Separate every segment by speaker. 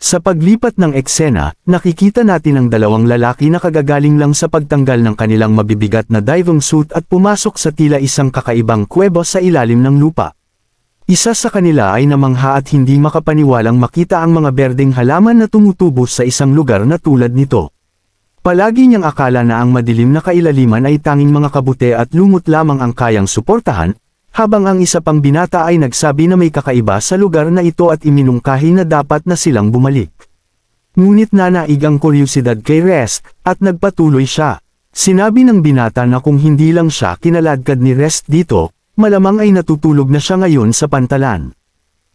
Speaker 1: Sa paglipat ng eksena, nakikita natin ang dalawang lalaki na kagagaling lang sa pagtanggal ng kanilang mabibigat na diving suit at pumasok sa tila isang kakaibang kuweba sa ilalim ng lupa. Isa sa kanila ay namangha at hindi makapaniwalang makita ang mga berdeng halaman na tumutubo sa isang lugar na tulad nito. Palagi niyang akala na ang madilim na kailaliman ay tanging mga kabute at lumot lamang ang kayang suportahan, habang ang isa pang binata ay nagsabi na may kakaiba sa lugar na ito at iminungkahi na dapat na silang bumalik. Ngunit nanaig ang kuryosidad kay Rest, at nagpatuloy siya. Sinabi ng binata na kung hindi lang siya kinaladkad ni Rest dito, malamang ay natutulog na siya ngayon sa pantalan.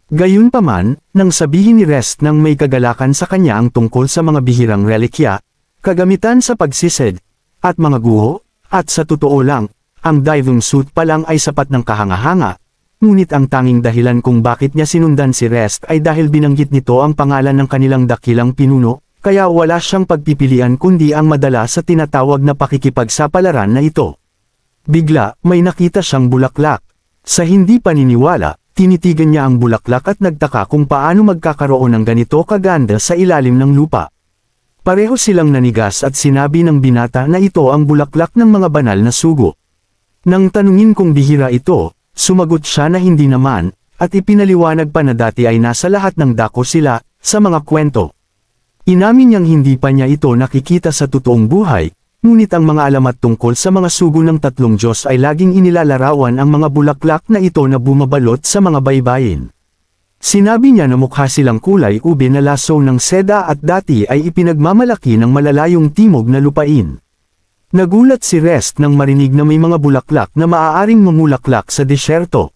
Speaker 1: Gayunpaman, nang sabihin ni Rest nang may kagalakan sa kanya ang tungkol sa mga bihirang relikya, kagamitan sa pagsisid, at mga guho, at sa totoo lang, ang diving suit pa lang ay sapat ng kahanga-hanga, ngunit ang tanging dahilan kung bakit niya sinundan si Rest ay dahil binanggit nito ang pangalan ng kanilang dakilang pinuno, kaya wala siyang pagpipilian kundi ang madala sa tinatawag na pakikipagsapalaran na ito. Bigla, may nakita siyang bulaklak. Sa hindi paniniwala, tinitigan niya ang bulaklak at nagtaka kung paano magkakaroon ng ganito kaganda sa ilalim ng lupa. Pareho silang nanigas at sinabi ng binata na ito ang bulaklak ng mga banal na sugo. Nang tanungin kung bihira ito, sumagot siya na hindi naman, at ipinaliwanag pa na dati ay nasa lahat ng dako sila, sa mga kwento. Inamin niyang hindi pa niya ito nakikita sa totoong buhay, ngunit ang mga alamat tungkol sa mga sugo ng tatlong Diyos ay laging inilalarawan ang mga bulaklak na ito na bumabalot sa mga baybayin. Sinabi niya na mukha silang kulay ube na laso ng seda at dati ay ipinagmamalaki ng malalayong timog na lupain. Nagulat si Rest nang marinig na may mga bulaklak na maaaring mamulaklak sa disyerto.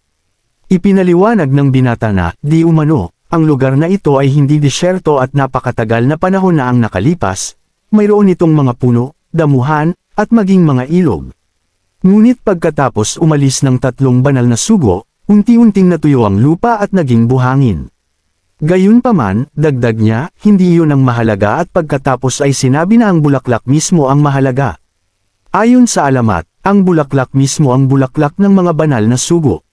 Speaker 1: Ipinaliwanag ng binata na, di umano, ang lugar na ito ay hindi disyerto at napakatagal na panahon na ang nakalipas, mayroon itong mga puno, damuhan, at maging mga ilog. Ngunit pagkatapos umalis ng tatlong banal na sugo, unti-unting natuyo ang lupa at naging buhangin. Gayunpaman, dagdag niya, hindi iyon ang mahalaga at pagkatapos ay sinabi na ang bulaklak mismo ang mahalaga. Ayon sa alamat, ang bulaklak mismo ang bulaklak ng mga banal na sugo.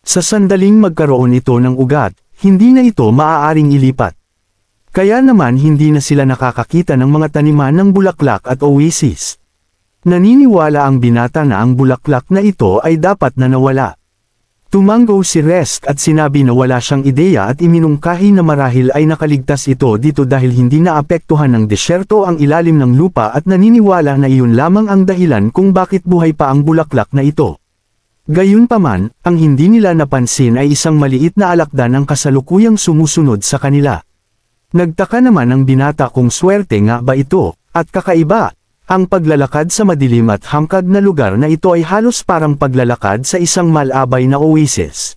Speaker 1: Sa sandaling magkaroon ito ng ugat, hindi na ito maaaring ilipat. Kaya naman hindi na sila nakakakita ng mga taniman ng bulaklak at oasis. Naniniwala ang binata na ang bulaklak na ito ay dapat na nawala. Tumanggo si Rest at sinabi na wala siyang ideya at iminungkahi na marahil ay nakaligtas ito dito dahil hindi naapektuhan ng disyerto ang ilalim ng lupa at naniniwala na iyon lamang ang dahilan kung bakit buhay pa ang bulaklak na ito. Gayunpaman, ang hindi nila napansin ay isang maliit na alakdan ang kasalukuyang sumusunod sa kanila. Nagtaka naman ang binata kung swerte nga ba ito, at kakaiba. Ang paglalakad sa madilim at hamkag na lugar na ito ay halos parang paglalakad sa isang malabay na oasis.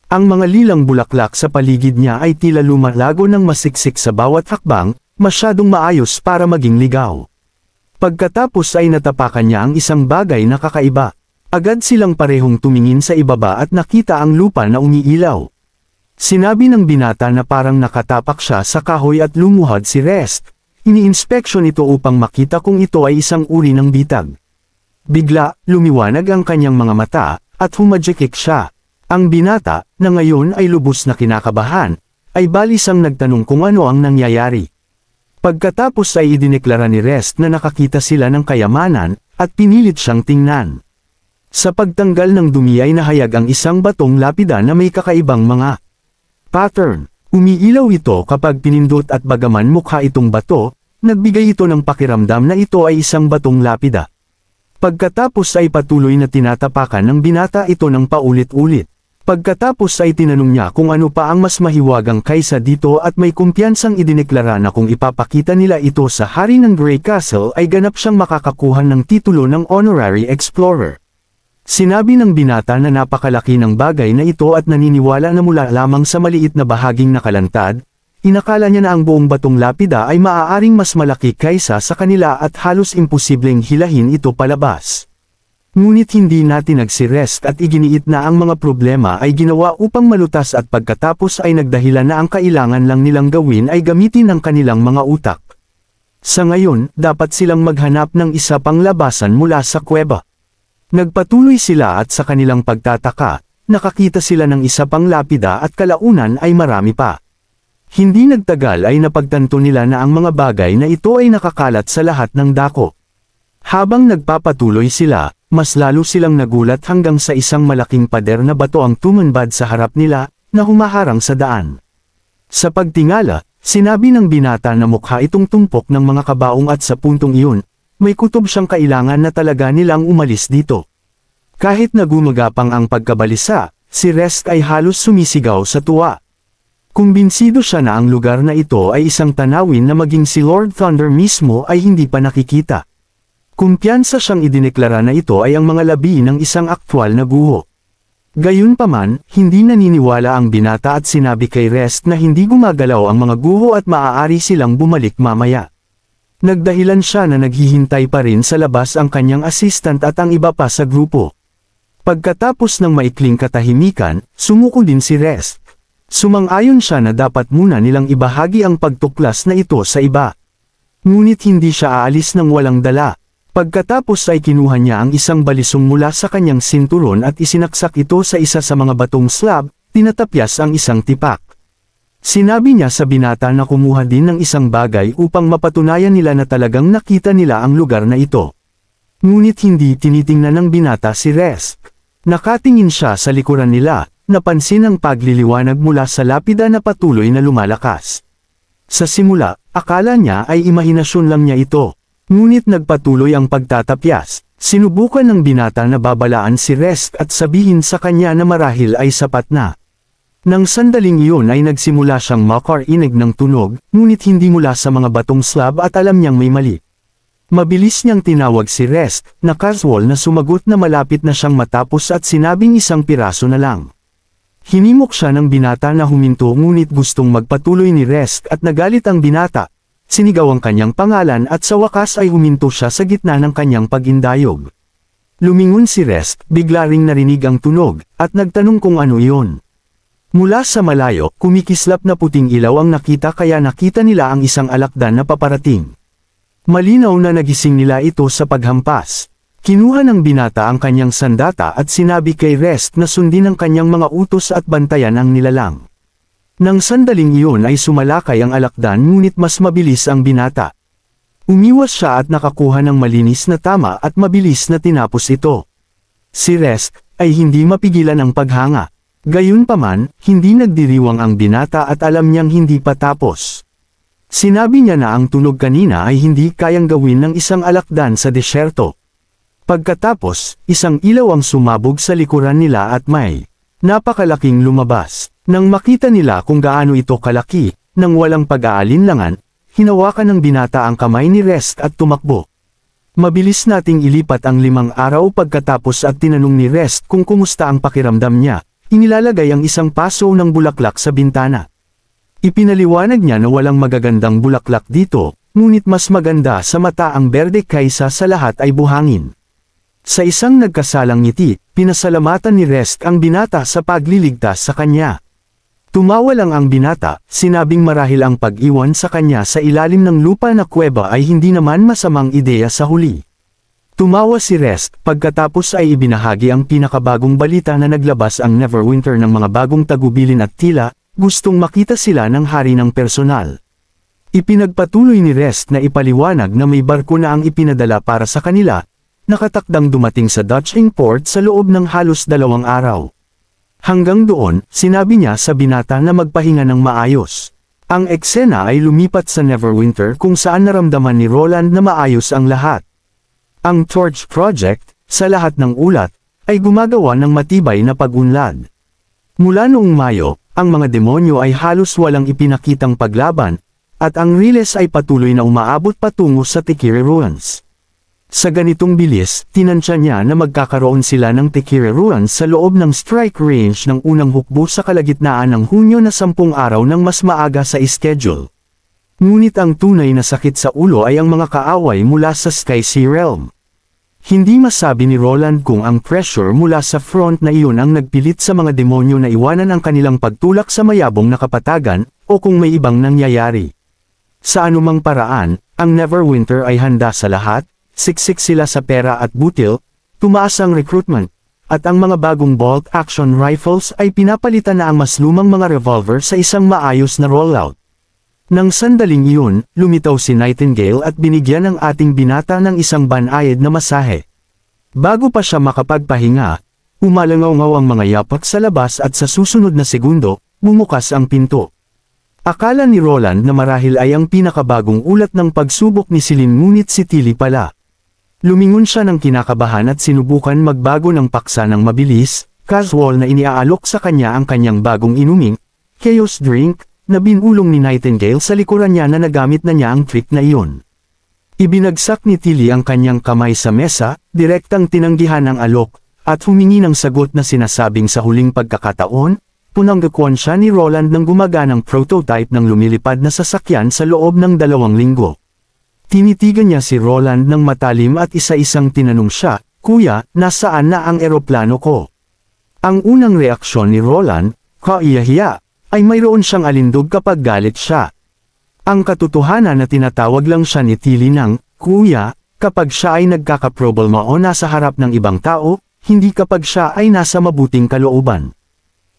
Speaker 1: Ang mga lilang bulaklak sa paligid niya ay tila lumalago ng masiksik sa bawat hakbang, masyadong maayos para maging ligaw. Pagkatapos ay natapakan niya ang isang bagay na kakaiba. Agad silang parehong tumingin sa ibaba at nakita ang lupa na umiilaw. Sinabi ng binata na parang nakatapak siya sa kahoy at lumuhad si Rest. Ini-inspeksyon ito upang makita kung ito ay isang uri ng bitag. Bigla, lumiwanag ang kanyang mga mata, at humadjekik siya. Ang binata, na ngayon ay lubos na kinakabahan, ay balisang nagtanong kung ano ang nangyayari. Pagkatapos ay idineklara ni Rest na nakakita sila ng kayamanan, at pinilit siyang tingnan. Sa pagtanggal ng dumi ay nahayag ang isang batong lapida na may kakaibang mga pattern. Umiilaw ito kapag pinindot at bagaman mukha itong bato, nagbigay ito ng pakiramdam na ito ay isang batong lapida. Pagkatapos ay patuloy na tinatapakan ng binata ito ng paulit-ulit. Pagkatapos ay tinanong niya kung ano pa ang mas mahiwagang kaysa dito at may kumpiyansang idineklara na kung ipapakita nila ito sa hari ng Grey Castle ay ganap siyang makakakuha ng titulo ng Honorary Explorer. Sinabi ng binata na napakalaki ng bagay na ito at naniniwala na mula lamang sa maliit na bahaging nakalantad, inakala niya na ang buong batong lapida ay maaaring mas malaki kaysa sa kanila at halos imposibleng hilahin ito palabas. Ngunit hindi natin nagsirest at iginiit na ang mga problema ay ginawa upang malutas at pagkatapos ay nagdahilan na ang kailangan lang nilang gawin ay gamitin ang kanilang mga utak. Sa ngayon, dapat silang maghanap ng isa pang labasan mula sa kuweba. Nagpatuloy sila at sa kanilang pagtataka, nakakita sila ng isa pang lapida at kalaunan ay marami pa. Hindi nagtagal ay napagtanto nila na ang mga bagay na ito ay nakakalat sa lahat ng dako. Habang nagpapatuloy sila, mas lalo silang nagulat hanggang sa isang malaking pader na bato ang tumunbad sa harap nila, na humaharang sa daan. Sa pagtingala, sinabi ng binata na mukha itong tumpok ng mga kabaong at sa puntong iyon, may kutob siyang kailangan na talaga nilang umalis dito. Kahit na gumagapang ang pagkabalisa, si Rest ay halos sumisigaw sa tuwa. Kumbinsido siya na ang lugar na ito ay isang tanawin na maging si Lord Thunder mismo ay hindi pa nakikita. Kumpiyansa siyang idineklara na ito ay ang mga labi ng isang aktwal na guho. Gayunpaman, hindi naniniwala ang binata at sinabi kay Rest na hindi gumagalaw ang mga guho at maaari silang bumalik mamaya. Nagdahilan siya na naghihintay pa rin sa labas ang kanyang assistant at ang iba pa sa grupo. Pagkatapos ng maikling katahimikan, sumuko din si Rest. Sumang-ayon siya na dapat muna nilang ibahagi ang pagtuklas na ito sa iba. Ngunit hindi siya aalis ng walang dala. Pagkatapos ay kinuha niya ang isang balisong mula sa kanyang sinturon at isinaksak ito sa isa sa mga batong slab, tinatapyas ang isang tipak. Sinabi niya sa binata na kumuha din ng isang bagay upang mapatunayan nila na talagang nakita nila ang lugar na ito. Ngunit hindi tinitingnan ng binata si Rest. Nakatingin siya sa likuran nila. Napansin ang pagliliwanag mula sa lapida na patuloy na lumalakas. Sa simula, akala niya ay imahinasyon lang niya ito. Ngunit nagpatuloy ang pagtatapyas. Sinubukan ng binata na babalaan si Rest at sabihin sa kanya na marahil ay sapat na. Nang sandaling iyon ay nagsimula siyang makarinig ng tunog, ngunit hindi mula sa mga batong slab at alam niyang may mali. Mabilis niyang tinawag si Rest, na casual na sumagot na malapit na siyang matapos at sinabing isang piraso na lang. Hinimok siya ng binata na huminto ngunit gustong magpatuloy ni Rest at nagalit ang binata. Sinigaw ang kanyang pangalan at sa wakas ay huminto siya sa gitna ng kanyang pag-indayog. Lumingon si Rest, bigla ring narinig ang tunog, at nagtanong kung ano iyon. Mula sa malayo, kumikislap na puting ilaw ang nakita kaya nakita nila ang isang alakdan na paparating. Malinaw na nagising nila ito sa paghampas. Kinuha ng binata ang kanyang sandata at sinabi kay Rest na sundin ang kanyang mga utos at bantayan ang nilalang. Nang sandaling iyon ay sumalakay ang alakdan ngunit mas mabilis ang binata. Umiwas siya at nakakuha ng malinis na tama at mabilis na tinapos ito. Si Rest ay hindi mapigilan ang paghanga. Gayunpaman, hindi nagdiriwang ang binata at alam niyang hindi pa tapos. Sinabi niya na ang tunog kanina ay hindi kayang gawin ng isang alakdan sa desyerto. Pagkatapos, isang ilaw ang sumabog sa likuran nila at may napakalaking lumabas. Nang makita nila kung gaano ito kalaki, nang walang pag-aalinlangan, hinawakan ng binata ang kamay ni Rest at tumakbo. Mabilis nating ilipat ang 5 araw pagkatapos at tinanong ni Rest kung kumusta ang pakiramdam niya, inilalagay ang isang paso ng bulaklak sa bintana. Ipinaliwanag niya na walang magagandang bulaklak dito, ngunit mas maganda sa mata ang berde kaysa sa lahat ay buhangin. Sa isang nagkasalang ngiti, pinasalamatan ni Rest ang binata sa pagliligtas sa kanya. Tumawa lang ang binata, sinabing marahil ang pag-iwan sa kanya sa ilalim ng lupa na kuweba ay hindi naman masamang ideya sa huli. Tumawa si Rest, pagkatapos ay ibinahagi ang pinakabagong balita na naglabas ang Neverwinter ng mga bagong tagubilin at tila, gustong makita sila ng hari ng personal. Ipinagpatuloy ni Rest na ipaliwanag na may barko na ang ipinadala para sa kanila, nakatakdang dumating sa Dutch Port sa loob ng halos 2 araw. Hanggang doon, sinabi niya sa binata na magpahinga ng maayos. Ang eksena ay lumipat sa Neverwinter kung saan naramdaman ni Roland na maayos ang lahat. Ang Torch Project, sa lahat ng ulat, ay gumagawa ng matibay na pag-unlad. Mula noong Mayo, ang mga demonyo ay halos walang ipinakitang paglaban, at ang Riles ay patuloy na umaabot patungo sa Tikiri Ruins. Sa ganitong bilis, tinansya niya na magkakaroon sila ng Tikiri Ruins sa loob ng strike range ng unang hukbo sa kalagitnaan ng Hunyo na 10 araw ng mas maaga sa schedule. Ngunit ang tunay na sakit sa ulo ay ang mga kaaway mula sa Sky Sea Realm. Hindi masabi ni Roland kung ang pressure mula sa front na iyon ang nagpilit sa mga demonyo na iwanan ang kanilang pagtulak sa mayabong na kapatagan, o kung may ibang nangyayari. Sa anumang paraan, ang Neverwinter ay handa sa lahat. Siksik sila sa pera at butil, tumaas ang recruitment, at ang mga bagong bolt-action rifles ay pinapalitan na ang mas lumang mga revolver sa isang maayos na rollout. Nang sandaling iyon, lumitaw si Nightingale at binigyan ng ating binata ng isang banayad na masahe. Bago pa siya makapagpahinga, umalangaw-ngaw ang mga yapak sa labas at sa susunod na segundo, bumukas ang pinto. Akala ni Roland na marahil ay ang pinakabagong ulat ng pagsubok ni Celine ngunit si Tilly pala. Lumingon siya ng kinakabahan at sinubukan magbago ng paksa ng mabilis, casual na iniaalok sa kanya ang kanyang bagong inuming, chaos drink, na binulong ni Nightingale sa likuran niya na nagamit na niya ang trick na iyon. Ibinagsak ni Tilly ang kanyang kamay sa mesa, direktang tinanggihan ang alok, at humingi ng sagot na sinasabing sa huling pagkakataon, punanggakuan siya ni Roland ng gumaganang prototype ng lumilipad na sasakyan sa loob ng 2 linggo. Tinitigan niya si Roland ng matalim at isa-isang tinanong siya, "Kuya, nasaan na ang eroplano ko?" Ang unang reaksyon ni Roland, kaiyahiya, ay mayroon siyang alindog kapag galit siya. Ang katotohanan na tinatawag lang siya ni Tilly ng "Kuya" kapag siya ay nagkakaproblema o nasa harap ng ibang tao, hindi kapag siya ay nasa mabuting kalooban.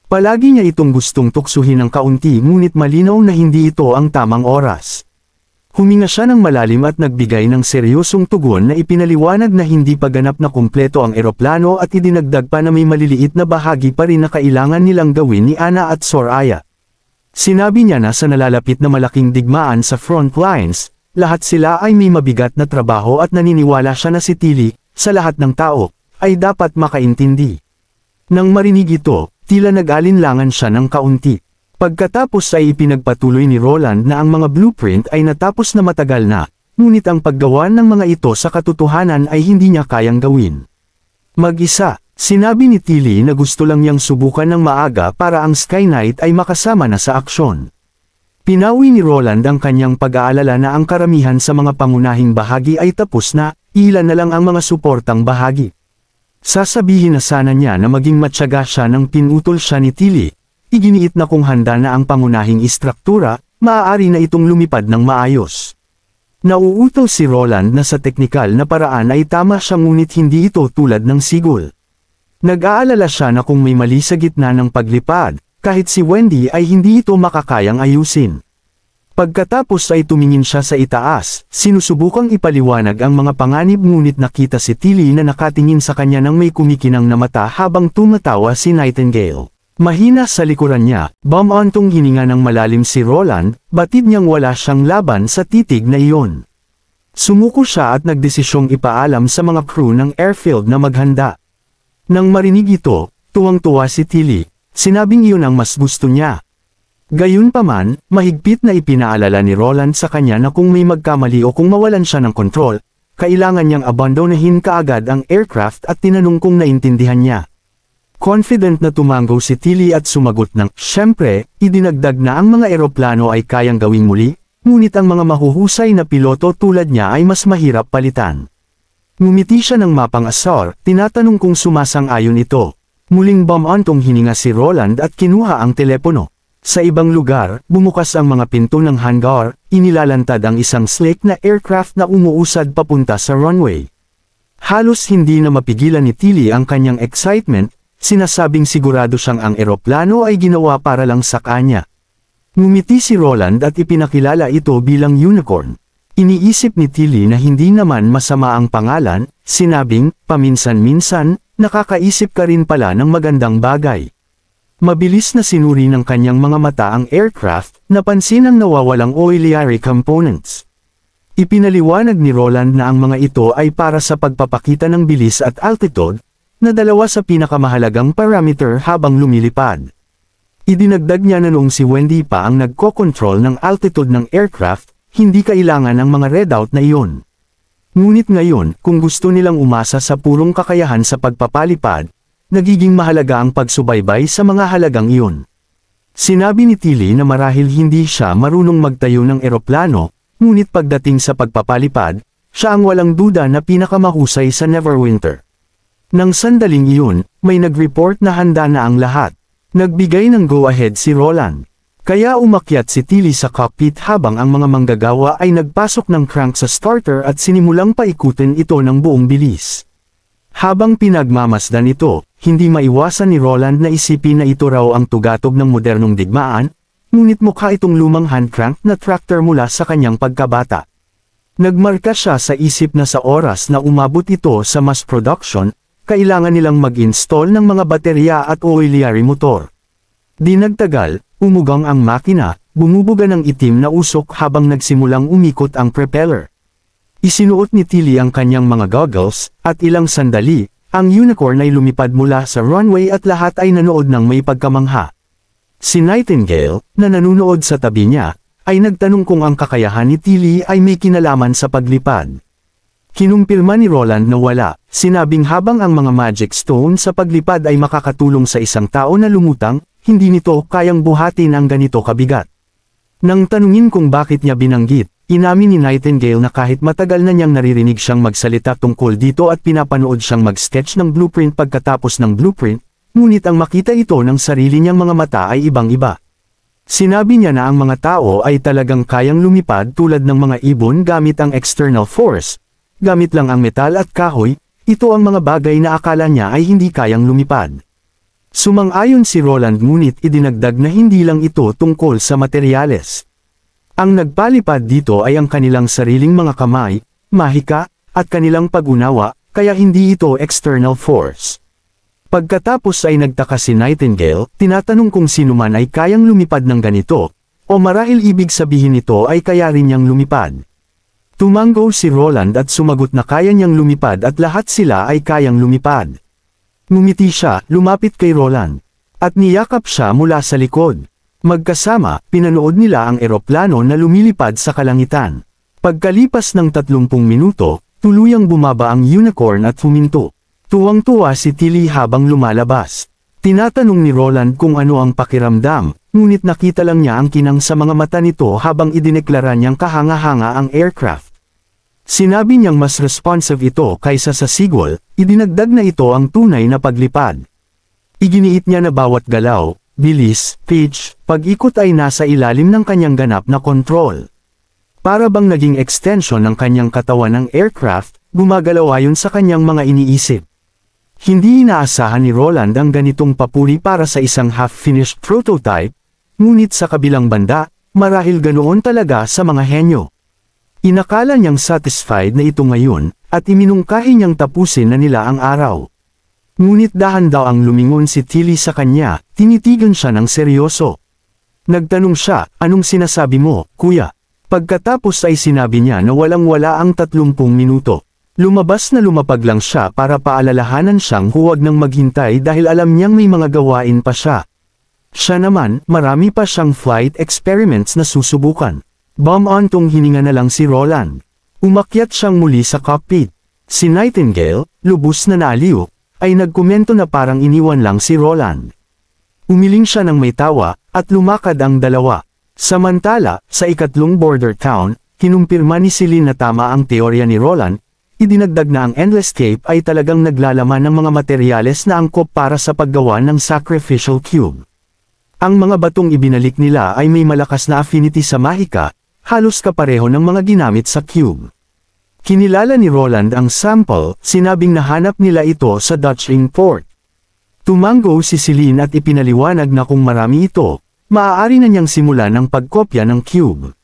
Speaker 1: Palagi niya itong gustong tuksuhin ng kaunti ngunit malinaw na hindi ito ang tamang oras. Huminga siya ng malalim at nagbigay ng seryosong tugon na ipinaliwanag na hindi pa ganap na kumpleto ang eroplano at idinagdag pa na may maliliit na bahagi pa rin na kailangan nilang gawin ni Anna at Soraya. Sinabi niya na sa nalalapit na malaking digmaan sa front lines, lahat sila ay may mabigat na trabaho at naniniwala siya na si Tilly, sa lahat ng tao, ay dapat makaintindi. Nang marinig ito, tila nag-alinlangan siya ng kaunti. Pagkatapos ay ipinagpatuloy ni Roland na ang mga blueprint ay natapos na matagal na, ngunit ang paggawa ng mga ito sa katotohanan ay hindi niya kayang gawin. Mag-isa, sinabi ni Tilly na gusto lang niyang subukan ng maaga para ang Sky Knight ay makasama na sa aksyon. Pinawi ni Roland ang kanyang pag-aalala na ang karamihan sa mga pangunahing bahagi ay tapos na, ilan na lang ang mga suportang bahagi. Sasabihin na sana niya na maging matyaga siya nang pinutol siya ni Tilly. Iginiit na kung handa na ang pangunahing istruktura, maaari na itong lumipad ng maayos. Nauutal si Roland na sa teknikal na paraan ay tama siya ngunit hindi ito tulad ng sigol. Nag-aalala siya na kung may mali sa gitna ng paglipad, kahit si Wendy ay hindi ito makakayang ayusin. Pagkatapos ay tumingin siya sa itaas, sinusubukang ipaliwanag ang mga panganib ngunit nakita si Tilly na nakatingin sa kanya ng may kumikinang na mata habang tumatawa si Nightingale. Mahina sa likuran niya, bumantong hininga ng malalim si Roland, batid niyang wala siyang laban sa titig na iyon. Sumuko siya at nagdesisyong ipaalam sa mga crew ng airfield na maghanda. Nang marinig ito, tuwang-tuwa si Tilly, sinabing iyon ang mas gusto niya. Gayunpaman, mahigpit na ipinaalala ni Roland sa kanya na kung may magkamali o kung mawalan siya ng kontrol, kailangan niyang abandonahin kaagad ang aircraft at tinanong kung naintindihan niya. Confident na tumango si Tilly at sumagot ng, "Siyempre, idinagdag na ang mga eroplano ay kayang gawing muli, ngunit ang mga mahuhusay na piloto tulad niya ay mas mahirap palitan." Ngumiti siya ng mapang-asar, tinatanong kung sumasang-ayon ito. Muling bumantong hininga si Roland at kinuha ang telepono. Sa ibang lugar, bumukas ang mga pinto ng hangar, inilalantad ang isang slick na aircraft na umuusad papunta sa runway. Halos hindi na mapigilan ni Tilly ang kanyang excitement, sinasabing sigurado siyang ang eroplano ay ginawa para lang sa kanya. Ngumiti si Roland at ipinakilala ito bilang unicorn. Iniisip ni Tilly na hindi naman masama ang pangalan, sinabing, paminsan-minsan, nakakaisip ka rin pala ng magandang bagay. Mabilis na sinuri ng kanyang mga mata ang aircraft, napansin ang nawawalang auxiliary components. Ipinaliwanag ni Roland na ang mga ito ay para sa pagpapakita ng bilis at altitude, na dalawa sa pinakamahalagang parameter habang lumilipad. Idinagdag niya na noong si Wendy pa ang nagko-control ng altitude ng aircraft, hindi kailangan ang mga readout na iyon. Ngunit ngayon, kung gusto nilang umasa sa purong kakayahan sa pagpapalipad, nagiging mahalaga ang pagsubaybay sa mga halagang iyon. Sinabi ni Tilly na marahil hindi siya marunong magtayo ng eroplano, ngunit pagdating sa pagpapalipad, siya ang walang duda na pinakamahusay sa Neverwinter. Nang sandaling iyon, may nag-report na handa na ang lahat. Nagbigay ng go-ahead si Roland. Kaya umakyat si Tilly sa cockpit habang ang mga manggagawa ay nagpasok ng crank sa starter at sinimulang paikutin ito ng buong bilis. Habang pinagmamasdan ito, hindi maiwasan ni Roland na isipin na ito raw ang tugatog ng modernong digmaan, ngunit mukha itong lumang hand-crank na tractor mula sa kanyang pagkabata. Nagmarka siya sa isip na sa oras na umabot ito sa mass production, kailangan nilang mag-install ng mga baterya at auxiliary motor. Di nagtagal, umugang ang makina, bumubuga ng itim na usok habang nagsimulang umikot ang propeller. Isinuot ni Tilly ang kanyang mga goggles, at ilang sandali, ang unicorn ay lumipad mula sa runway at lahat ay nanood ng may pagkamangha. Si Nightingale, na nanunood sa tabi niya, ay nagtanong kung ang kakayahan ni Tilly ay may kinalaman sa paglipad. Kinumpirma ni Roland na wala, sinabing habang ang mga magic stone sa paglipad ay makakatulong sa isang tao na lumutang, hindi nito kayang buhatin ang ganito kabigat. Nang tanungin kung bakit niya binanggit, inamin ni Nightingale na kahit matagal na niyang naririnig siyang magsalita tungkol dito at pinapanood siyang mag-sketch ng blueprint pagkatapos ng blueprint, ngunit ang makita ito ng sarili niyang mga mata ay ibang-iba. Sinabi niya na ang mga tao ay talagang kayang lumipad tulad ng mga ibon gamit ang external force, gamit lang ang metal at kahoy, ito ang mga bagay na akala niya ay hindi kayang lumipad. Sumang-ayon si Roland ngunit idinagdag na hindi lang ito tungkol sa materyales. Ang nagpalipad dito ay ang kanilang sariling mga kamay, mahika, at kanilang pag-unawa, kaya hindi ito external force. Pagkatapos ay nagtaka si Nightingale, tinatanong kung sino man ay kayang lumipad ng ganito, o marahil ibig sabihin nito ay kaya rin niyang lumipad. Tumango si Roland at sumagot na kaya niyang lumipad at lahat sila ay kayang lumipad. Ngumiti siya, lumapit kay Roland, at niyakap siya mula sa likod. Magkasama, pinanood nila ang eroplano na lumilipad sa kalangitan. Pagkalipas ng 30 minuto, tuluyang bumaba ang unicorn at huminto. Tuwang-tuwa si Tilly habang lumalabas. Tinatanong ni Roland kung ano ang pakiramdam, ngunit nakita lang niya ang kinang sa mga mata nito habang idineklara niyang kahanga-hanga ang aircraft. Sinabi niyang mas responsive ito kaysa sa Seagull, idinagdag na ito ang tunay na paglipad. Iginiit niya na bawat galaw, bilis, pitch, pag-ikot ay nasa ilalim ng kanyang ganap na kontrol. Para bang naging extension ng kanyang katawan ng aircraft, gumagalaw ayon sa kanyang mga iniisip. Hindi inaasahan ni Roland ang ganitong papuri para sa isang half-finished prototype, ngunit sa kabilang banda, marahil ganoon talaga sa mga henyo. Inakala niyang satisfied na ito ngayon, at iminungkahi niyang tapusin na nila ang araw. Ngunit dahan daw ang lumingon si Tilly sa kanya, tinitigan siya ng seryoso. Nagtanong siya, anong sinasabi mo, kuya? Pagkatapos ay sinabi niya na walang-wala ang 30 minuto. Lumabas na lumapag lang siya para paalalahanan siyang huwag nang maghintay dahil alam niyang may mga gawain pa siya. Siya naman, marami pa siyang flight experiments na susubukan. Bum-ontong hininga na lang si Roland. Umakyat siyang muli sa cockpit. Si Nightingale, lubos na naaliw, ay nagkomento na parang iniwan lang si Roland. Umiling siya ng may tawa, at lumakad ang dalawa. Samantala, sa ikatlong border town, kinumpirma ni Celine na tama ang teorya ni Roland, idinagdag na ang Endless Cape ay talagang naglalaman ng mga materyales na angkop para sa paggawa ng sacrificial cube. Ang mga batong ibinalik nila ay may malakas na affinity sa mahika, halos kapareho ng mga ginamit sa cube. Kinilala ni Roland ang sample, sinabing nahanap nila ito sa Dutch import. Tumango si Celine at ipinaliwanag na kung marami ito, maaari na niyang simulan ang pagkopya ng cube.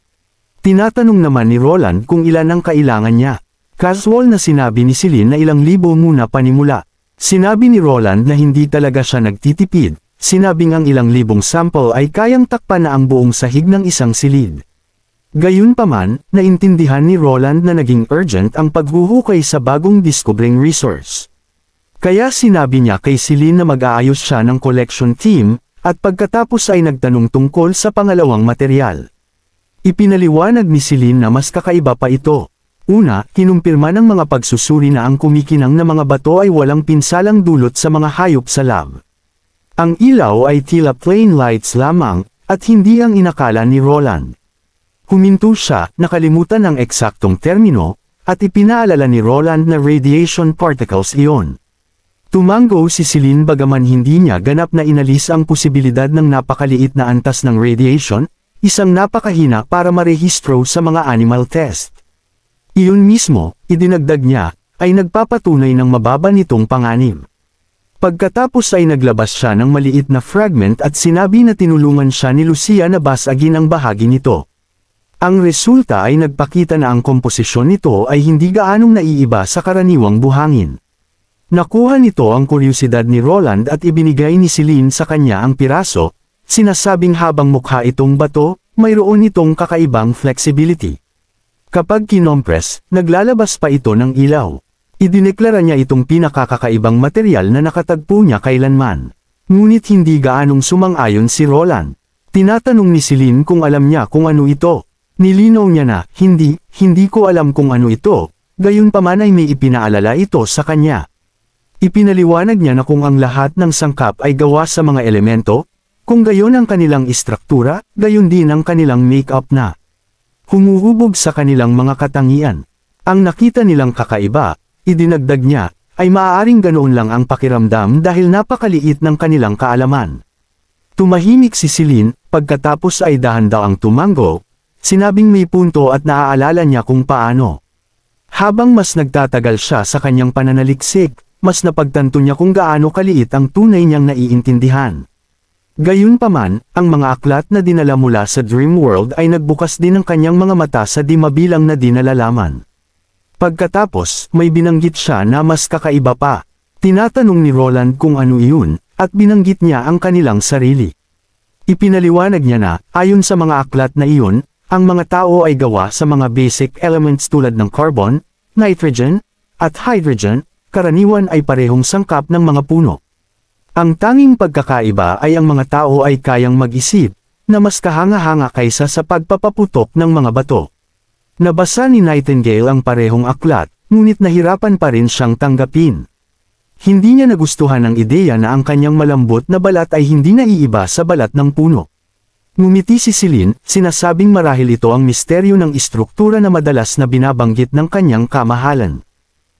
Speaker 1: Tinatanong naman ni Roland kung ilan ang kailangan niya. Casual na sinabi ni Celine na ilang libo muna panimula. Sinabi ni Roland na hindi talaga siya nagtitipid, sinabing ang ilang libong sample ay kayang takpan na ang buong sahig ng isang silid. Gayunpaman, naintindihan ni Roland na naging urgent ang paghuhukay sa bagong discovering resource. Kaya sinabi niya kay Celine na mag-aayos siya ng collection team, at pagkatapos ay nagtanong tungkol sa pangalawang material. Ipinaliwanag ni Celine na mas kakaiba pa ito. Una, kinumpirma ng mga pagsusuri na ang kumikinang na mga bato ay walang pinsalang dulot sa mga hayop sa lab. Ang ilaw ay tila plain lights lamang, at hindi ang inakala ni Roland. Huminto siya, nakalimutan ang eksaktong termino, at ipinaalala ni Roland na radiation particles iyon. Tumango si Celine bagaman hindi niya ganap na inalis ang posibilidad ng napakaliit na antas ng radiation, isang napakahina para marehistro sa mga animal test. Iyon mismo, idinagdag niya, ay nagpapatunay ng mababa nitong panganib. Pagkatapos ay naglabas siya ng maliit na fragment at sinabi na tinulungan siya ni Lucia na basagin ang bahagi nito. Ang resulta ay nagpakita na ang komposisyon nito ay hindi gaanong naiiba sa karaniwang buhangin. Nakuha nito ang kuryosidad ni Roland at ibinigay ni Celine sa kanya ang piraso, sinasabing habang mukha itong bato, mayroon itong kakaibang flexibility. Kapag kinompress, naglalabas pa ito ng ilaw. Idineklara niya itong pinakakakaibang material na nakatagpo niya kailanman. Ngunit hindi gaanong sumang-ayon si Roland. Tinatanong ni Celine kung alam niya kung ano ito. Nilinaw niya na, hindi ko alam kung ano ito, gayunpaman ay may ipinaalala ito sa kanya. Ipinaliwanag niya na kung ang lahat ng sangkap ay gawa sa mga elemento, kung gayon ang kanilang istruktura, gayon din ang kanilang make-up na humuhubog sa kanilang mga katangian. Ang nakita nilang kakaiba, idinagdag niya, ay maaaring ganoon lang ang pakiramdam dahil napakaliit ng kanilang kaalaman. Tumahimik si Celine, pagkatapos ay dahan-daang tumango, sinabing may punto at naaalala niya kung paano. Habang mas nagtatagal siya sa kanyang pananaliksik, mas napagtanto niya kung gaano kaliit ang tunay niyang naiintindihan. Gayunpaman, ang mga aklat na dinala mula sa Dream World ay nagbukas din ang kanyang mga mata sa di mabilang na di nalalaman. Pagkatapos, may binanggit siya na mas kakaiba pa. Tinatanong ni Roland kung ano iyon, at binanggit niya ang kanilang sarili. Ipinaliwanag niya na, ayon sa mga aklat na iyon, ang mga tao ay gawa sa mga basic elements tulad ng carbon, nitrogen, at hydrogen, karaniwan ay parehong sangkap ng mga puno. Ang tanging pagkakaiba ay ang mga tao ay kayang mag-isip, na mas kahanga-hanga kaysa sa pagpapaputok ng mga bato. Nabasa ni Nightingale ang parehong aklat, ngunit nahirapan pa rin siyang tanggapin. Hindi niya nagustuhan ang ideya na ang kanyang malambot na balat ay hindi naiiba sa balat ng puno. Ngumiti si Celine, sinasabing marahil ito ang misteryo ng istruktura na madalas na binabanggit ng kanyang kamahalan.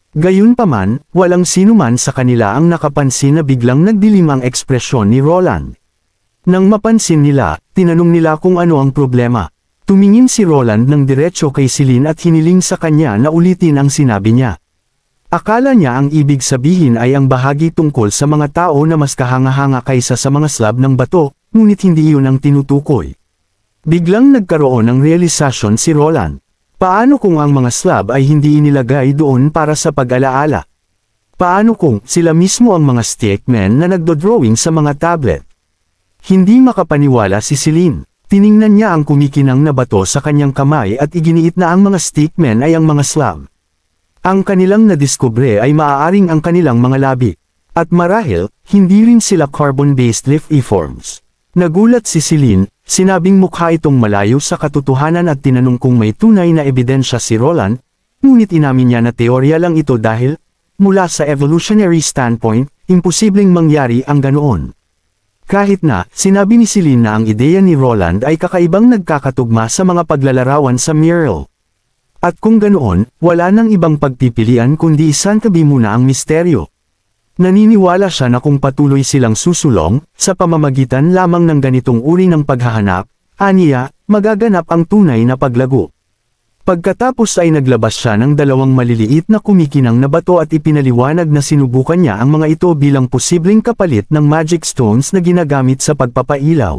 Speaker 1: Gayunpaman, walang sinuman sa kanila ang nakapansin na biglang nagdilim ang ekspresyon ni Roland. Nang mapansin nila, tinanong nila kung ano ang problema. Tumingin si Roland ng diretso kay Celine at hiniling sa kanya na ulitin ang sinabi niya. Akala niya ang ibig sabihin ay ang bahagi tungkol sa mga tao na mas kahanga-hanga kaysa sa mga slab ng bato, ngunit hindi iyon ang tinutukoy. Biglang nagkaroon ng realisasyon si Roland. Paano kung ang mga slab ay hindi inilagay doon para sa pag-alaala? Paano kung sila mismo ang mga stickmen na nagdodrawing sa mga tablet? Hindi makapaniwala si Celine. Tiningnan niya ang kumikinang na bato sa kanyang kamay at iginiit na ang mga stickmen ay ang mga slab. Ang kanilang nadiskubre ay maaaring ang kanilang mga labi. At marahil, hindi rin sila carbon-based life-forms. Nagulat si Celine, sinabing mukha itong malayo sa katotohanan at tinanong kung may tunay na ebidensya si Roland, ngunit inamin niya na teorya lang ito dahil, mula sa evolutionary standpoint, imposibleng mangyari ang ganoon. Kahit na, sinabi ni Celine na ang ideya ni Roland ay kakaibang nagkakatugma sa mga paglalarawan sa mural. At kung ganoon, wala nang ibang pagpipilian kundi isantabi muna ang misteryo. Naniniwala siya na kung patuloy silang susulong, sa pamamagitan lamang ng ganitong uri ng paghahanap, aniya, magaganap ang tunay na paglago. Pagkatapos ay naglabas siya ng dalawang maliliit na kumikinang na bato at ipinaliwanag na sinubukan niya ang mga ito bilang posibleng kapalit ng magic stones na ginagamit sa pagpapailaw.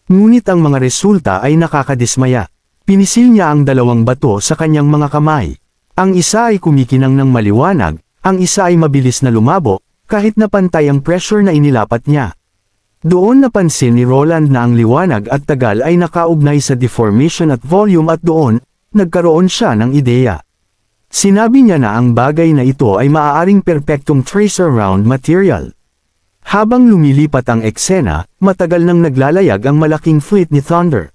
Speaker 1: Ngunit ang mga resulta ay nakakadismaya. Pinisil niya ang dalawang bato sa kanyang mga kamay. Ang isa ay kumikinang ng maliwanag, ang isa ay mabilis na lumabo, kahit na pantay ang pressure na inilapat niya. Doon napansin ni Roland na ang liwanag at tagal ay nakaugnay sa deformation at volume at doon, nagkaroon siya ng ideya. Sinabi niya na ang bagay na ito ay maaaring perpektong tracer-round material. Habang lumilipat ang eksena, matagal nang naglalayag ang malaking fleet ni Thunder.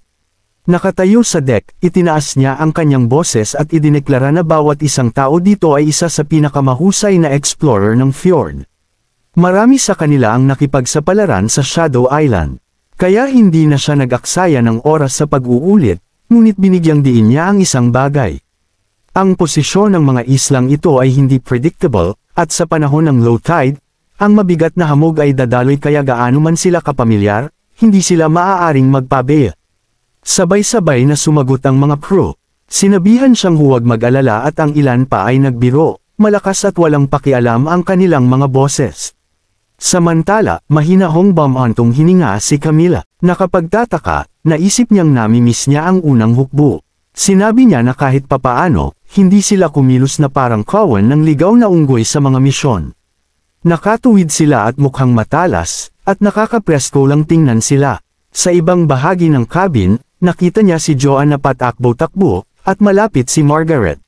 Speaker 1: Nakatayo sa deck, itinaas niya ang kanyang boses at idineklara na bawat isang tao dito ay isa sa pinakamahusay na explorer ng fjord. Marami sa kanila ang nakipagsapalaran sa Shadow Island. Kaya hindi na siya nag-aksaya ng oras sa pag-uulit, ngunit binigyang diin niya ang isang bagay. Ang posisyon ng mga islang ito ay hindi predictable, at sa panahon ng low tide, ang mabigat na hamog ay dadaloy kaya gaano man sila kapamilyar, hindi sila maaaring magpabeya. Sabay-sabay na sumagot ang mga crew. Sinabihan siyang huwag mag-alala at ang ilan pa ay nagbiro, malakas at walang pakialam ang kanilang mga boses. Samantala, mahinahong bumantong hininga si Camila. Nakapagtataka, naisip niyang namimiss niya ang unang hukbo. Sinabi niya na kahit papaano, hindi sila kumilos na parang kawan ng ligaw na unggoy sa mga misyon. Nakatuwid sila at mukhang matalas, at nakakapresko lang tingnan sila. Sa ibang bahagi ng cabin, nakita niya si Joanne na patakbo-takbo, at malapit si Margaret.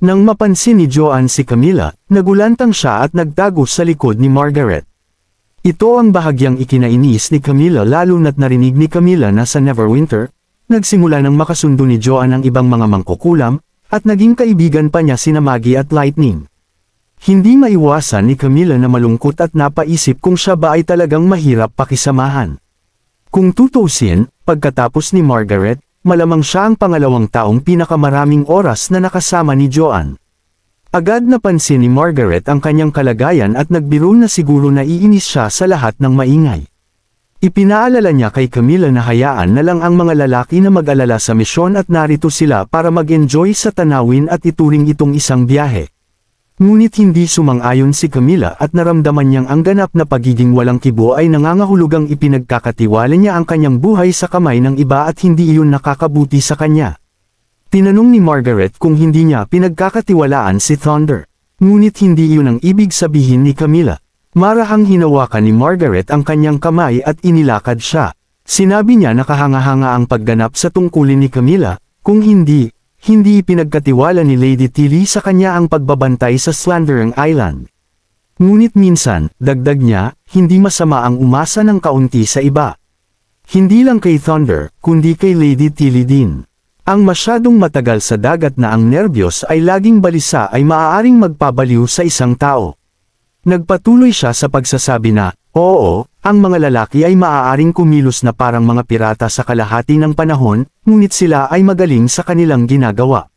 Speaker 1: Nang mapansin ni Joanne si Camila, nagulantang siya at nagtago sa likod ni Margaret. Ito ang bahagyang ikinainis ni Camila lalo na't narinig ni Camila na sa Neverwinter, nagsimula ng makasundo ni Joanne ang ibang mga mangkukulam, at naging kaibigan pa niya sina Maggie at Lightning. Hindi maiwasan ni Camila na malungkot at napaisip kung siya ba ay talagang mahirap pakisamahan. Kung tutusin, pagkatapos ni Margaret, malamang siya ang pangalawang taong pinakamaraming oras na nakasama ni Joanne. Agad napansin ni Margaret ang kanyang kalagayan at nagbiro na siguro naiinis siya sa lahat ng maingay. Ipinaalala niya kay Camila na hayaan na lang ang mga lalaki na mag-alala sa misyon at narito sila para mag-enjoy sa tanawin at ituring itong isang biyahe. Ngunit hindi sumang-ayon si Camila at naramdaman niyang ang ganap na pagiging walang kibo ay nangangahulugang ipinagkakatiwala niya ang kanyang buhay sa kamay ng iba at hindi iyon nakakabuti sa kanya. Tinanong ni Margaret kung hindi niya pinagkakatiwalaan si Thunder. Ngunit hindi iyon ang ibig sabihin ni Camila. Marahang hinawakan ni Margaret ang kanyang kamay at inilakad siya. Sinabi niya na kahanga-hanga ang pagganap sa tungkulin ni Camila, kung hindi ipinagkatiwala ni Lady Tilly sa kanya ang pagbabantay sa Slandering Island. Ngunit minsan, dagdag niya, hindi masama ang umasa ng kaunti sa iba. Hindi lang kay Thunder, kundi kay Lady Tilly din. Ang masyadong matagal sa dagat na ang nerbiyos ay laging balisa ay maaaring magpabaliw sa isang tao. Nagpatuloy siya sa pagsasabi na, oo, ang mga lalaki ay maaaring kumilos na parang mga pirata sa kalahati ng panahon, ngunit sila ay magaling sa kanilang ginagawa.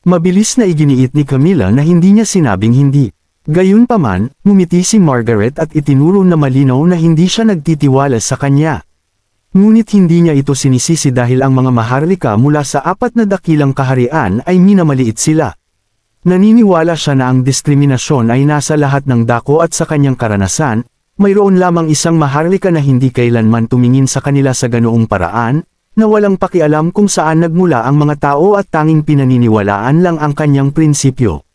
Speaker 1: Mabilis na iginiit ni Camila na hindi niya sinabing hindi. Gayunpaman, ngumiti si Margaret at itinuro na malinaw na hindi siya nagtitiwala sa kanya. Ngunit hindi niya ito sinisisi dahil ang mga maharlika mula sa 4 na dakilang kaharian ay minamaliit sila. Naniniwala siya na ang diskriminasyon ay nasa lahat ng dako at sa kanyang karanasan, mayroon lamang isang maharlika na hindi kailanman tumingin sa kanila sa ganoong paraan, na walang pakialam kung saan nagmula ang mga tao at tanging pinaniniwalaan lang ang kanyang prinsipyo.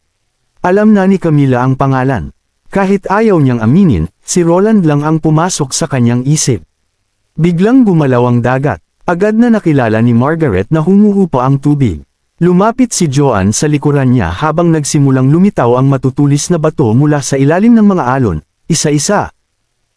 Speaker 1: Alam na ni Camila ang pangalan. Kahit ayaw niyang aminin, si Roland lang ang pumasok sa kanyang isip. Biglang gumalaw ang dagat. Agad na nakilala ni Margaret na humuhupa ang tubig. Lumapit si Joanne sa likuran niya habang nagsimulang lumitaw ang matutulis na bato mula sa ilalim ng mga alon, isa-isa.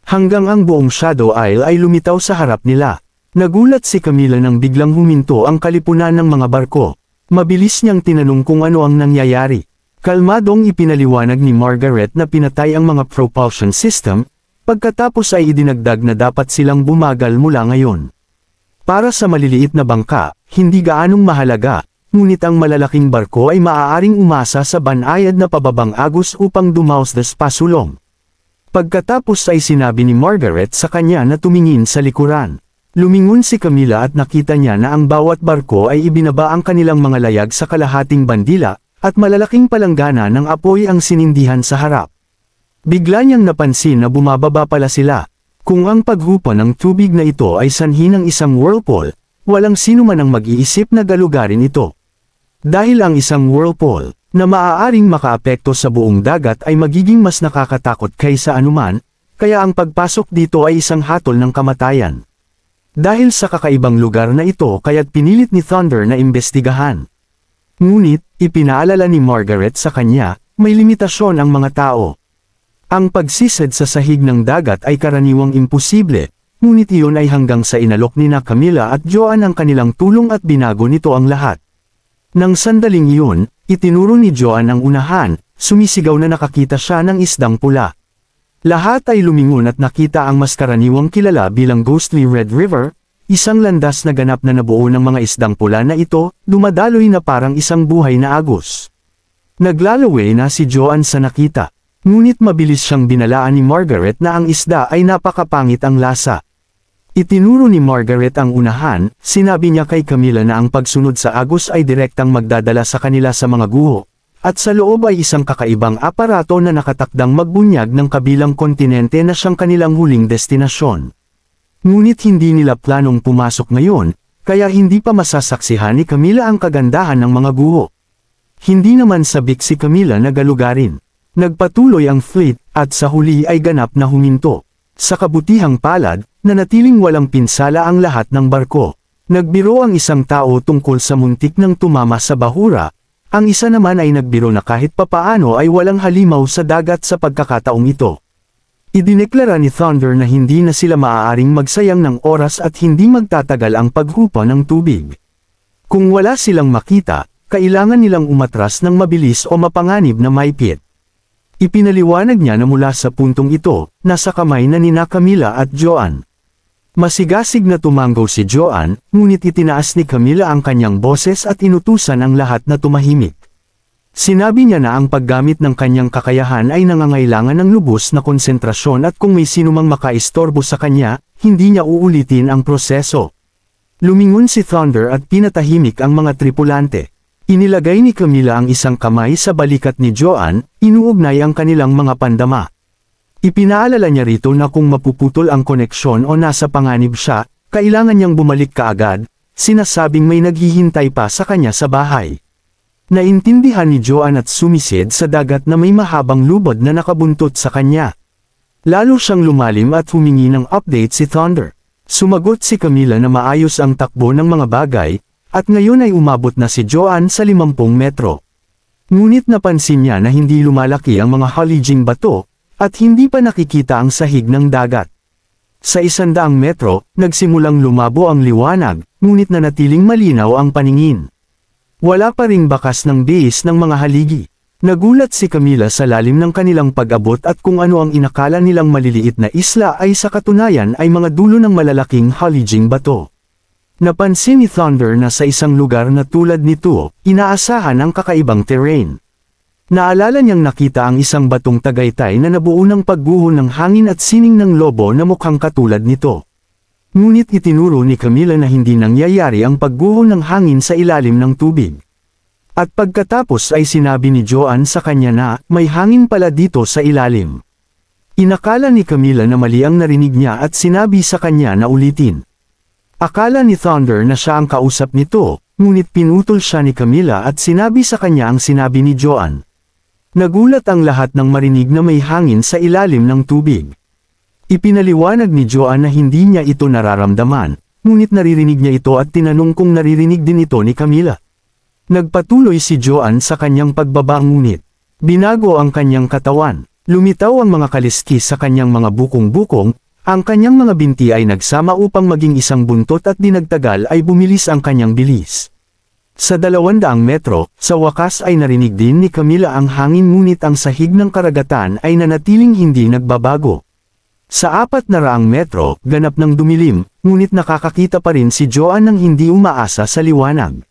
Speaker 1: Hanggang ang buong Shadow Isle ay lumitaw sa harap nila. Nagulat si Camila nang biglang huminto ang kalipunan ng mga barko. Mabilis niyang tinanong kung ano ang nangyayari. Kalmadong ipinaliwanag ni Margaret na pinatay ang mga propulsion system, pagkatapos ay idinagdag na dapat silang bumagal mula ngayon. Para sa maliliit na bangka, hindi gaanong mahalaga, ngunit ang malalaking barko ay maaaring umasa sa banayad na pababang agos upang dumausdas pasulong. Pagkatapos ay sinabi ni Margaret sa kanya na tumingin sa likuran. Lumingon si Camila at nakita niya na ang bawat barko ay ibinaba ang kanilang mga layag sa kalahating bandila, at malalaking palanggana ng apoy ang sinindihan sa harap. Bigla niyang napansin na bumababa pala sila. Kung ang paghupa ng tubig na ito ay sanhi ng isang whirlpool, walang sino man ang mag-iisip na galugarin ito. Dahil ang isang whirlpool, na maaaring makaapekto sa buong dagat ay magiging mas nakakatakot kaysa anuman, kaya ang pagpasok dito ay isang hatol ng kamatayan. Dahil sa kakaibang lugar na ito kaya't pinilit ni Thunder na imbestigahan. Ngunit, ipinaalala ni Margaret sa kanya, may limitasyon ang mga tao. Ang pagsisid sa sahig ng dagat ay karaniwang imposible, ngunit iyon ay hanggang sa inalok ni Camila at Joanne ang kanilang tulong at binago nito ang lahat. Nang sandaling iyon, itinuro ni Joanne ang unahan, sumisigaw na nakakita siya ng isdang pula. Lahat ay lumingon at nakita ang mas karaniwang kilala bilang Ghostly Red River, isang landas na ganap na nabuo ng mga isdang pula na ito, dumadaloy na parang isang buhay na agos. Naglalaway na si Joanne sa nakita, ngunit mabilis siyang binalaan ni Margaret na ang isda ay napakapangit ang lasa. Itinuro ni Margaret ang unahan, sinabi niya kay Camila na ang pagsunod sa agos ay direktang magdadala sa kanila sa mga guho, at sa loob ay isang kakaibang aparato na nakatakdang magbunyag ng kabilang kontinente na siyang kanilang huling destinasyon. Ngunit hindi nila planong pumasok ngayon, kaya hindi pa masasaksihan ni Camila ang kagandahan ng mga guho. Hindi naman sabik si Camila na galugarin. Nagpatuloy ang fleet, at sa huli ay ganap na huminto. Sa kabutihang palad, nanatiling walang pinsala ang lahat ng barko. Nagbiro ang isang tao tungkol sa muntik ng tumama sa bahura, ang isa naman ay nagbiro na kahit papaano ay walang halimaw sa dagat sa pagkakataong ito. Idineklara ni Thunder na hindi na sila maaaring magsayang ng oras at hindi magtatagal ang paghupa ng tubig. Kung wala silang makita, kailangan nilang umatras ng mabilis o mapanganib na maipit. Ipinaliwanag niya na mula sa puntong ito, nasa kamay na nina Camila at Joanne. Masigasig na tumanggaw si Joanne, ngunit itinaas ni Camila ang kanyang boses at inutusan ang lahat na tumahimik. Sinabi niya na ang paggamit ng kanyang kakayahan ay nangangailangan ng lubos na konsentrasyon at kung may sinumang makaistorbo sa kanya, hindi niya uulitin ang proseso. Lumingon si Thunder at pinatahimik ang mga tripulante. Inilagay ni Camila ang isang kamay sa balikat ni Joanne, inuugnay ang kanilang mga pandama. Ipinaalala niya rito na kung mapuputol ang koneksyon o nasa panganib siya, kailangan niyang bumalik kaagad, sinasabing may naghihintay pa sa kanya sa bahay. Naintindihan ni Joanne at sumisid sa dagat na may mahabang lubod na nakabuntot sa kanya. Lalo siyang lumalim at humingi ng update si Thunder. Sumagot si Camila na maayos ang takbo ng mga bagay, at ngayon ay umabot na si Joanne sa 50 metro. Ngunit napansin niya na hindi lumalaki ang mga halijing bato, at hindi pa nakikita ang sahig ng dagat. Sa 100 metro, nagsimulang lumabo ang liwanag, ngunit nanatiling malinaw ang paningin. Wala pa ring bakas ng base ng mga haligi. Nagulat si Camila sa lalim ng kanilang pag-abot at kung ano ang inakala nilang maliliit na isla ay sa katunayan ay mga dulo ng malalaking halijing bato. Napansin ni Thunder na sa isang lugar na tulad nito, inaasahan ang kakaibang terrain. Naalala niyang nakita ang isang batong Tagaytay na nabuo ng pagguho ng hangin at sining ng lobo na mukhang katulad nito. Ngunit itinuro ni Camila na hindi nangyayari ang pagguho ng hangin sa ilalim ng tubig. At pagkatapos ay sinabi ni Joanne sa kanya na may hangin pala dito sa ilalim. Inakala ni Camila na mali ang narinig niya at sinabi sa kanya na ulitin. Akala ni Thunder na siya ang kausap nito, ngunit pinutol siya ni Camila at sinabi sa kanya ang sinabi ni Joanne. Nagulat ang lahat nang marinig na may hangin sa ilalim ng tubig. Ipinaliwanag ni Joanne na hindi niya ito nararamdaman, ngunit naririnig niya ito at tinanong kung naririnig din ito ni Camila. Nagpatuloy si Joanne sa kanyang pagbaba ngunit binago ang kanyang katawan. Lumitaw ang mga kaliskis sa kanyang mga bukong-bukong, ang kanyang mga binti ay nagsama upang maging isang buntot at dinagtagal ay bumilis ang kanyang bilis. Sa 200 metro, sa wakas ay narinig din ni Camila ang hangin ngunit ang sahig ng karagatan ay nanatiling hindi nagbabago. Sa 400 metro, ganap ng dumilim, ngunit nakakakita pa rin si Joanne ng hindi umaasa sa liwanag.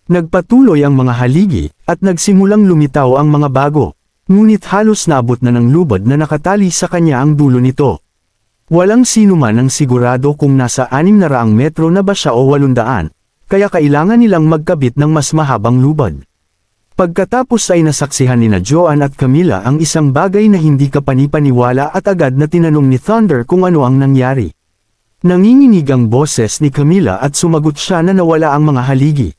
Speaker 1: Nagpatuloy ang mga haligi, at nagsimulang lumitaw ang mga bago. Ngunit halos naabot na ng lubod na nakatali sa kanya ang dulo nito. Walang sino man ang sigurado kung nasa 600 metro na ba siya o 800, kaya kailangan nilang magkabit ng mas mahabang lubod. Pagkatapos ay nasaksihan nina Joanne at Camila ang isang bagay na hindi kapanipaniwala at agad na tinanong ni Thunder kung ano ang nangyari. Nanginginig ang boses ni Camila at sumagot siya na nawala ang mga haligi.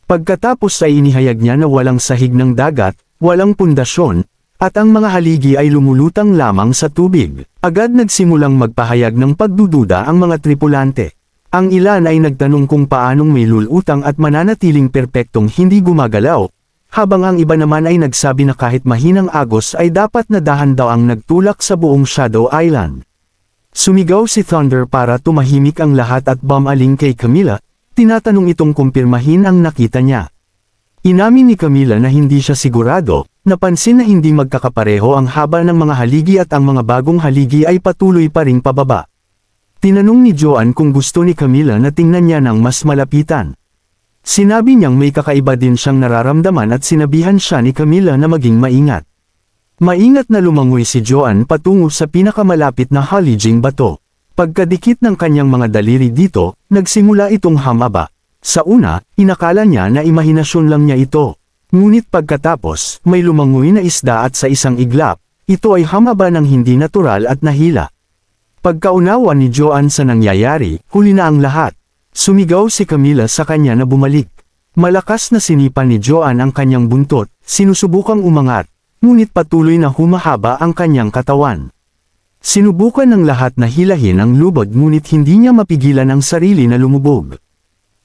Speaker 1: Pagkatapos ay inihayag niya na walang sahig ng dagat, walang pundasyon, at ang mga haligi ay lumulutang lamang sa tubig. Agad nagsimulang magpahayag ng pagdududa ang mga tripulante. Ang ilan ay nagtanong kung paanong may lulutang at mananatiling perpektong hindi gumagalaw, habang ang iba naman ay nagsabi na kahit mahinang agos ay dapat na dahan daw ang nagtulak sa buong Shadow Island. Sumigaw si Thunder para tumahimik ang lahat at bumaling kay Camila, tinatanong itong kumpirmahin ang nakita niya. Inamin ni Camila na hindi siya sigurado, napansin na hindi magkakapareho ang haba ng mga haligi at ang mga bagong haligi ay patuloy pa ring pababa. Tinanong ni Joanne kung gusto ni Camila na tingnan niya ng mas malapitan. Sinabi niyang may kakaiba din siyang nararamdaman at sinabihan siya ni Camila na maging maingat. Maingat na lumangoy si Joanne patungo sa pinakamalapit na halijing bato. Pagkadikit ng kanyang mga daliri dito, nagsimula itong hamaba. Sa una, inakala niya na imahinasyon lang niya ito. Ngunit pagkatapos, may lumangoy na isda at sa isang iglap, ito ay hamaba ng hindi natural at nahila. Pagkaunawa ni Joanne sa nangyayari, huli na ang lahat. Sumigaw si Camilla sa kanya na bumalik. Malakas na sinipan ni Joanne ang kanyang buntot, sinusubukang umangat, ngunit patuloy na humahaba ang kanyang katawan. Sinubukan ng lahat na hilahin ang lubod ngunit hindi niya mapigilan ang sarili na lumubog.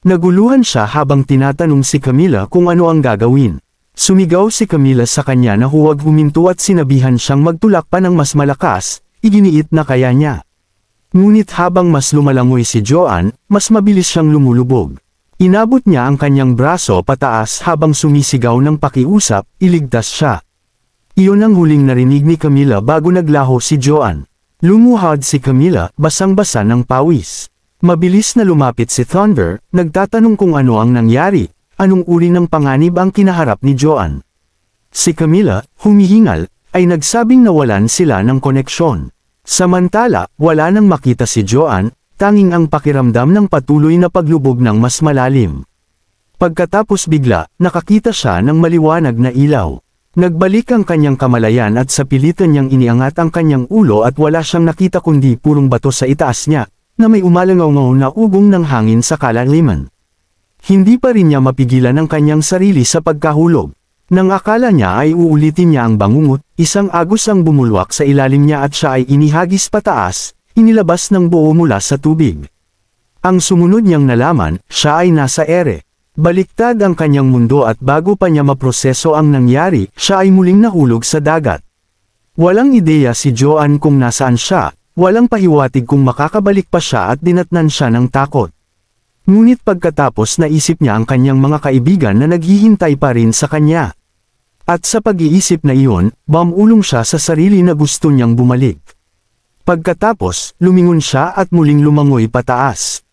Speaker 1: Naguluhan siya habang tinatanong si Camilla kung ano ang gagawin. Sumigaw si Camilla sa kanya na huwag huminto at sinabihan siyang magtulak pa ng mas malakas, iginiit na kaya niya. Ngunit habang mas lumalangoy si Joanne, mas mabilis siyang lumulubog. Inabot niya ang kanyang braso pataas habang sumisigaw ng pakiusap, iligtas siya. Iyon ang huling narinig ni Camilla bago naglaho si Joanne. Lumuhad si Camilla, basang-basa ng pawis. Mabilis na lumapit si Thunder, nagtatanong kung ano ang nangyari, anong uri ng panganib ang kinaharap ni Joanne. Si Camilla, humihingal, ay nagsabing nawalan sila ng koneksyon. Samantala, wala nang makita si Joanne, tanging ang pakiramdam ng patuloy na paglubog ng mas malalim. Pagkatapos bigla, nakakita siya ng maliwanag na ilaw. Nagbalik ang kanyang kamalayan at sa pilitan niyang iniangat ang kanyang ulo at wala siyang nakita kundi purong bato sa itaas niya, na may umalangaw na ugong ng hangin sa kalaliman. Hindi pa rin niya mapigilan ang kanyang sarili sa pagkahulog. Nang akala niya ay uulitin niya ang bangungot, isang agos ang bumulwak sa ilalim niya at siya ay inihagis pataas, inilabas ng buo mula sa tubig. Ang sumunod niyang nalaman, siya ay nasa ere. Baliktad ang kanyang mundo at bago pa niya maproseso ang nangyari, siya ay muling nahulog sa dagat. Walang ideya si Joanne kung nasaan siya, walang pahiwatig kung makakabalik pa siya at dinatnan siya ng takot. Ngunit pagkatapos naisip niya ang kanyang mga kaibigan na naghihintay pa rin sa kanya. At sa pag-iisip na iyon, bumulong siya sa sarili na gusto niyang bumalik. Pagkatapos, lumingon siya at muling lumangoy pataas.